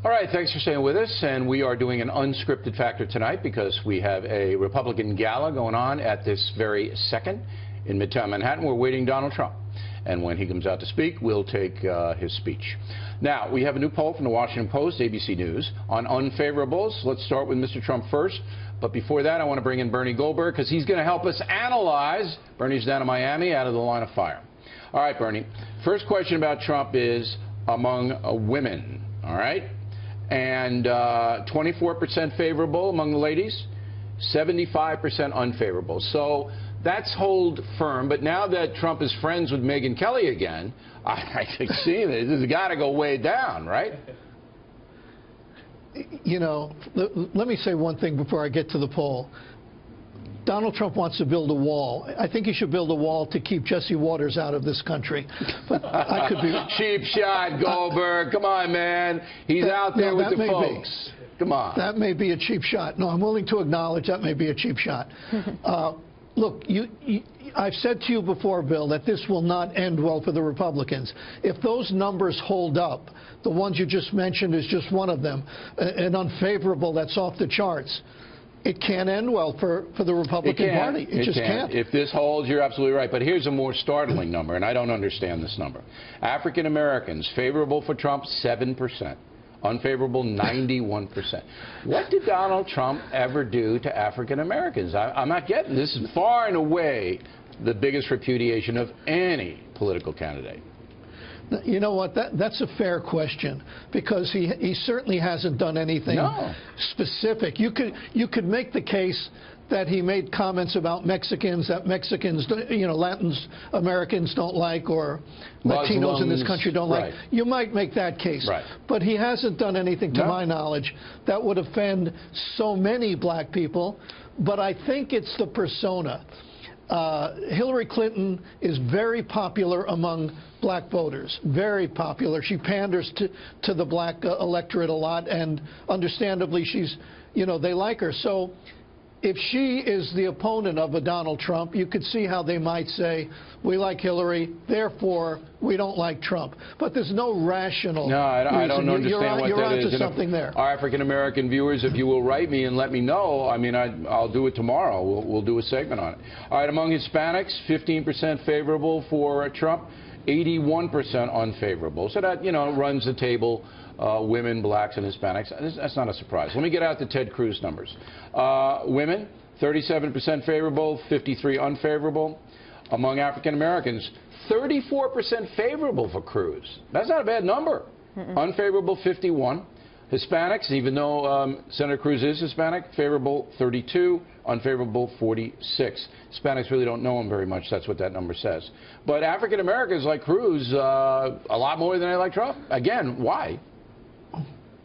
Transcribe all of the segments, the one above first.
All right, thanks for staying with us. And we are doing an unscripted factor tonight because we have a Republican gala going on at this very second in Midtown Manhattan. We're waiting Donald Trump. And when he comes out to speak, we'll take his speech. Now, we have a new poll from the Washington Post, ABC News, on unfavorables. Let's start with Mr. Trump first. But before that, I want to bring in Bernie Goldberg because he's going to help us analyze. Bernie's down in Miami, out of the line of fire. All right, Bernie. First question about Trump is among women. All right? And 24% favorable among the ladies, 75% unfavorable. So that's hold firm. But now that Trump is friends with Megyn Kelly again, I can see this has got to go way down, right? You know, let me say one thing before I get to the poll. Donald Trump wants to build a wall. I think he should build a wall to keep Jesse Waters out of this country. But I could be cheap shot, Goldberg. Come on, man. He's out there with the folks. Come on. That may be a cheap shot. No, I'm willing to acknowledge that may be a cheap shot. Look, I've said to you before, Bill, that this will not end well for the Republicans. If those numbers hold up, the ones you just mentioned is just one of them, an unfavorable that's off the charts. It can't end well for the Republican Party. It just can't. If this holds, you're absolutely right. But here's a more startling number, and I don't understand this number. African Americans favorable for Trump, 7%. Unfavorable, 91%. What did Donald Trump ever do to African Americans? I'm not getting this. Is far and away the biggest repudiation of any political candidate. You know what? That's a fair question because he certainly hasn't done anything specific. You could make the case that he made comments about Mexicans that Mexicans, you know, Latin Americans don't like, or Latinos in this country don't like. You might make that case. But he hasn't done anything, to my knowledge, that would offend so many black people. But I think it's the persona. Hillary Clinton is very popular among black voters, very popular. She panders to the black electorate a lot, and understandably, they like her. So if she is the opponent of a Donald Trump, you could see how they might say, we like Hillary, therefore we don't like Trump. But there's no rational reason. I don't understand what you're that is. Onto something there. Our African-American viewers, if you will write me and let me know, I mean, I'll do it tomorrow. We'll do a segment on it. All right, among Hispanics, 15% favorable for Trump, 81% unfavorable. So that, runs the table. Women, blacks, and Hispanics. That's not a surprise. Let me get out the Ted Cruz numbers. Women, 37% favorable, 53% unfavorable. Among African Americans, 34% favorable for Cruz. That's not a bad number. Unfavorable, 51%. Hispanics, even though Senator Cruz is Hispanic, favorable 32%, unfavorable 46%. Hispanics really don't know him very much. That's what that number says. But African Americans like Cruz a lot more than they like Trump. Again, why?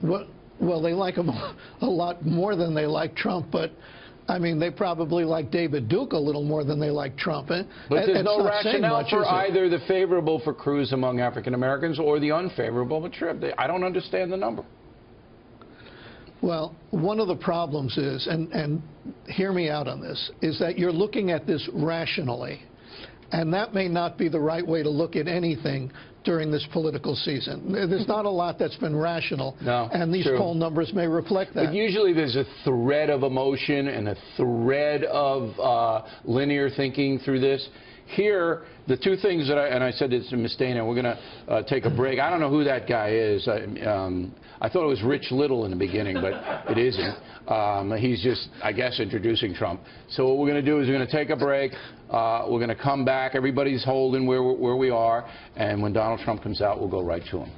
Well, they like him a lot more than they like Trump, but I mean, they probably like David Duke a little more than they like Trump. But there's no rationale for either the favorable for Cruz among African Americans or the unfavorable for Trump. I don't understand the number. Well, one of the problems is, and hear me out on this, is that you're looking at this rationally. And that may not be the right way to look at anything during this political season. There's not a lot that's been rational, and these poll numbers may reflect that. But usually there's a thread of emotion and a thread of linear thinking through this. Here, the two things that I said this to Ms. Dana, we're going to take a break. I don't know who that guy is. I thought it was Rich Little in the beginning, but it isn't. He's just, I guess, introducing Trump. So what we're going to do is we're going to take a break. We're going to come back. Everybody's holding where we are. And when Donald Trump comes out, we'll go right to him.